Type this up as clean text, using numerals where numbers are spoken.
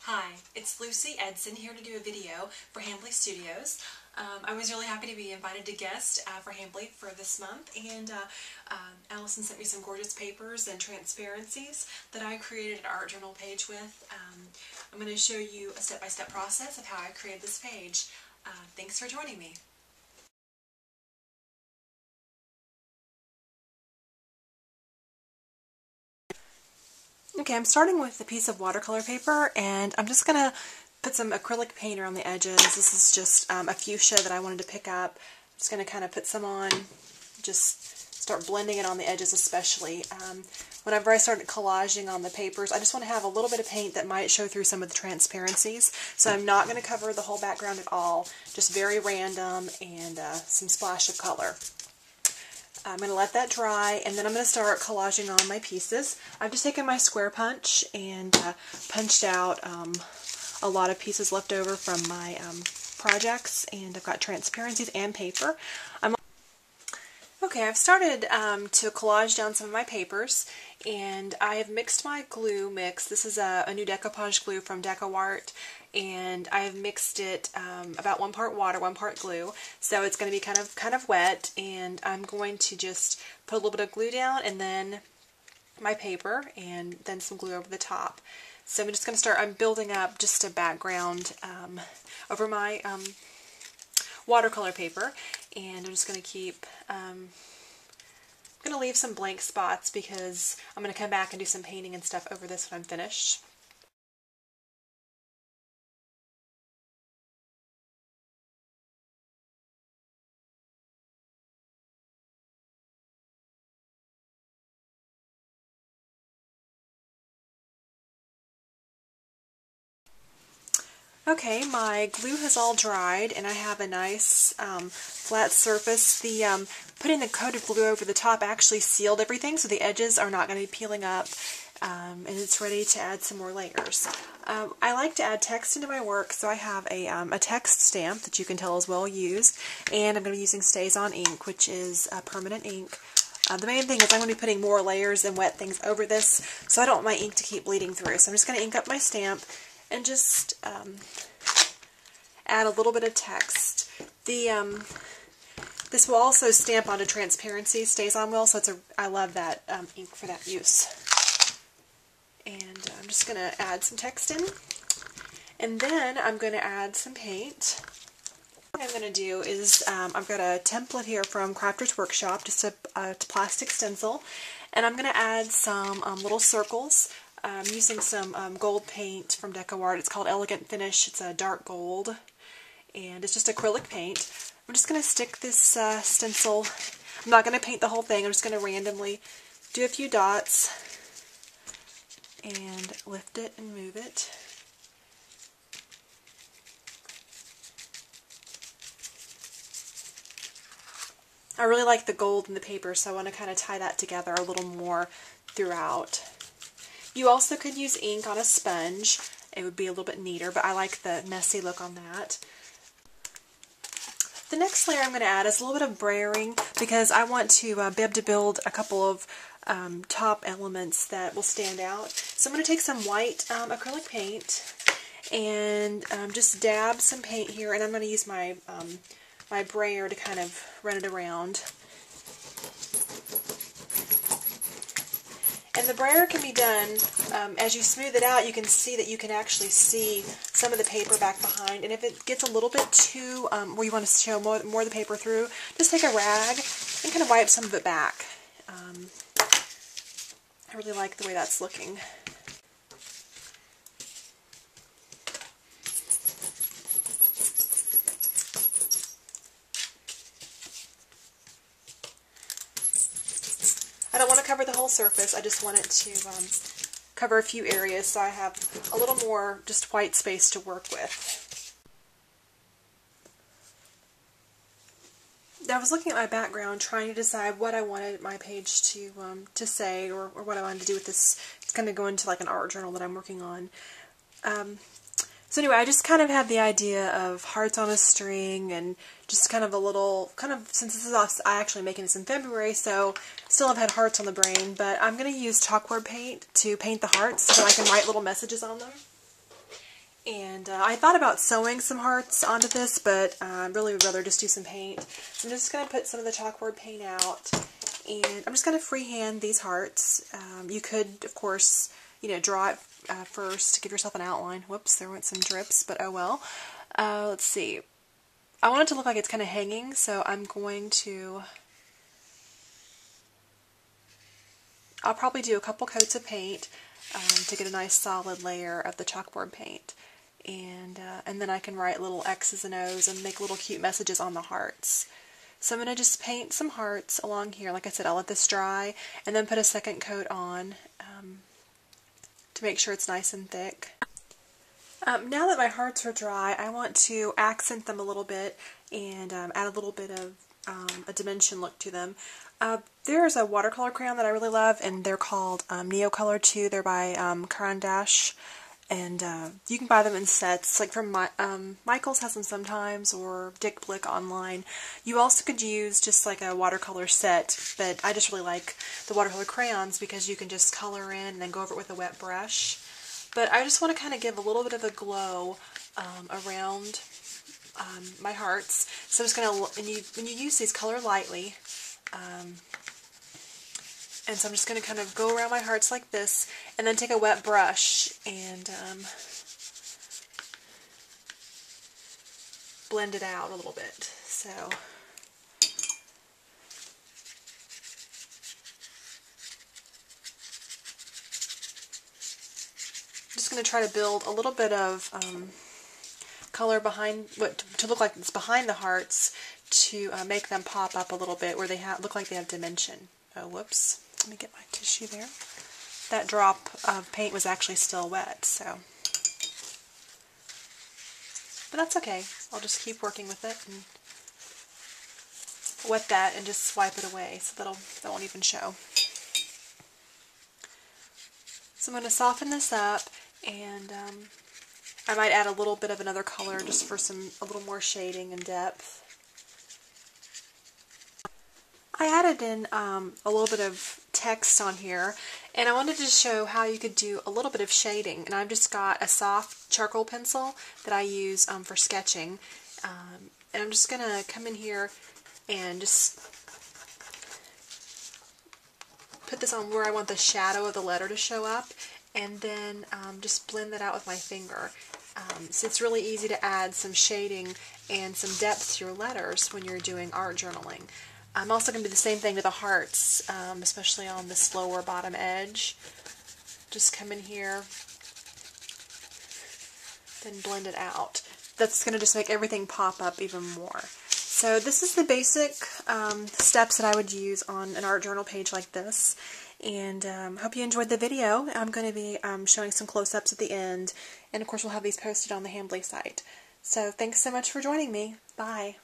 Hi, it's Lucy Edson here to do a video for Hambly Studios. I was really happy to be invited to guest for Hambly for this month, and Allison sent me some gorgeous papers and transparencies that I created an art journal page with. I'm going to show you a step-by-step process of how I created this page. Thanks for joining me. Okay, I'm starting with a piece of watercolor paper, and I'm just going to put some acrylic paint around the edges. This is just a fuchsia that I wanted to pick up. I'm just going to kind of put some on, just start blending it on the edges especially. Whenever I started collaging on the papers, I just want to have a little bit of paint that might show through some of the transparencies. So I'm not going to cover the whole background at all, just very random and some splash of color. I'm going to let that dry, and then I'm going to start collaging on my pieces. I've just taken my square punch and punched out a lot of pieces left over from my projects, and I've got transparencies and paper. Okay, I've started to collage down some of my papers, and I have mixed my glue mix. This is a new decoupage glue from DecoArt, and I have mixed it about 1 part water, 1 part glue. So it's going to be kind of wet, and I'm going to just put a little bit of glue down, and then my paper, and then some glue over the top. So I'm just going to start. I'm building up just a background over my watercolor paper, and I'm just going to keep, I'm going to leave some blank spots because I'm going to come back and do some painting and stuff over this when I'm finished. Okay, my glue has all dried, and I have a nice flat surface. Putting the coated glue over the top actually sealed everything, so the edges are not going to be peeling up, and it's ready to add some more layers. I like to add text into my work, so I have a text stamp that you can tell is well used, and I'm going to be using Stazon ink, which is permanent ink. The main thing is I'm going to be putting more layers and wet things over this, so I don't want my ink to keep bleeding through. So I'm just going to ink up my stamp and just add a little bit of text. This will also stamp onto transparency, Stazon will, so I love that ink for that use. And I'm just going to add some text in, and then I'm going to add some paint. What I'm going to do is, I've got a template here from Crafter's Workshop, just a plastic stencil, and I'm going to add some little circles. I'm using some gold paint from DecoArt. It's called Elegant Finish. It's a dark gold, and it's just acrylic paint. I'm just going to stick this stencil. I'm not going to paint the whole thing. I'm just going to randomly do a few dots and lift it and move it. I really like the gold in the paper, so I want to kind of tie that together a little more throughout. You also could use ink on a sponge. It would be a little bit neater, but I like the messy look on that. The next layer I'm going to add is a little bit of brayering, because I want to be able to build a couple of top elements that will stand out. So I'm going to take some white acrylic paint and just dab some paint here, and I'm going to use my my brayer to kind of run it around. And the brayer can be done, as you smooth it out, you can see that you can actually see some of the paper back behind. And if it gets a little bit too, where you want to show more of the paper through, just take a rag and kind of wipe some of it back. I really like the way that's looking. I don't want to cover the whole surface, I just want it to cover a few areas so I have a little more just white space to work with. I was looking at my background trying to decide what I wanted my page to say, or what I wanted to do with this. It's going to go into like an art journal that I'm working on. So anyway, I just kind of had the idea of hearts on a string, and just kind of a little, since this is I actually making this in February, so still have had hearts on the brain, but I'm going to use chalkboard paint to paint the hearts so that I can write little messages on them. And I thought about sewing some hearts onto this, but I really would rather just do some paint. So I'm just going to put some of the chalkboard paint out, and I'm just going to freehand these hearts. You could, of course, you know, draw it first to give yourself an outline. Whoops, there went some drips, but oh well. Let's see. I want it to look like it's kind of hanging, so I'm going to... I'll probably do a couple coats of paint to get a nice solid layer of the chalkboard paint. And then I can write little X's and O's and make little cute messages on the hearts. So I'm going to just paint some hearts along here. Like I said, I'll let this dry and then put a second coat on to make sure it's nice and thick. Now that my hearts are dry, I want to accent them a little bit and add a little bit of a dimension look to them. There's a watercolor crayon that I really love, and they're called Neocolor 2. They're by Collage. And you can buy them in sets, like from Michael's has them sometimes, or Dick Blick online. You also could use just like a watercolor set, but I just really like the watercolor crayons because you can just color in and then go over it with a wet brush. But I just want to kind of give a little bit of a glow around my hearts. So I'm just going to, when you use these, color lightly. And so I'm just going to kind of go around my hearts like this, and then take a wet brush and blend it out a little bit. So I'm just going to try to build a little bit of color behind, to look like it's behind the hearts, to make them pop up a little bit where they look like they have dimension. Oh, whoops. Let me get my tissue there. That drop of paint was actually still wet, so. But that's okay. I'll just keep working with it and wet that and just swipe it away so that won't even show. So I'm going to soften this up, and I might add a little bit of another color just for a little more shading and depth. I added in a little bit of text on here, and I wanted to show how you could do a little bit of shading. And I've just got a soft charcoal pencil that I use for sketching, and I'm just going to come in here and just put this on where I want the shadow of the letter to show up, and then just blend that out with my finger. So it's really easy to add some shading and some depth to your letters when you're doing art journaling. I'm also going to do the same thing to the hearts, especially on this lower bottom edge. Just come in here, then blend it out. That's going to just make everything pop up even more. So this is the basic steps that I would use on an art journal page like this. And hope you enjoyed the video. I'm going to be showing some close-ups at the end. And of course we'll have these posted on the Hambly site. So thanks so much for joining me. Bye.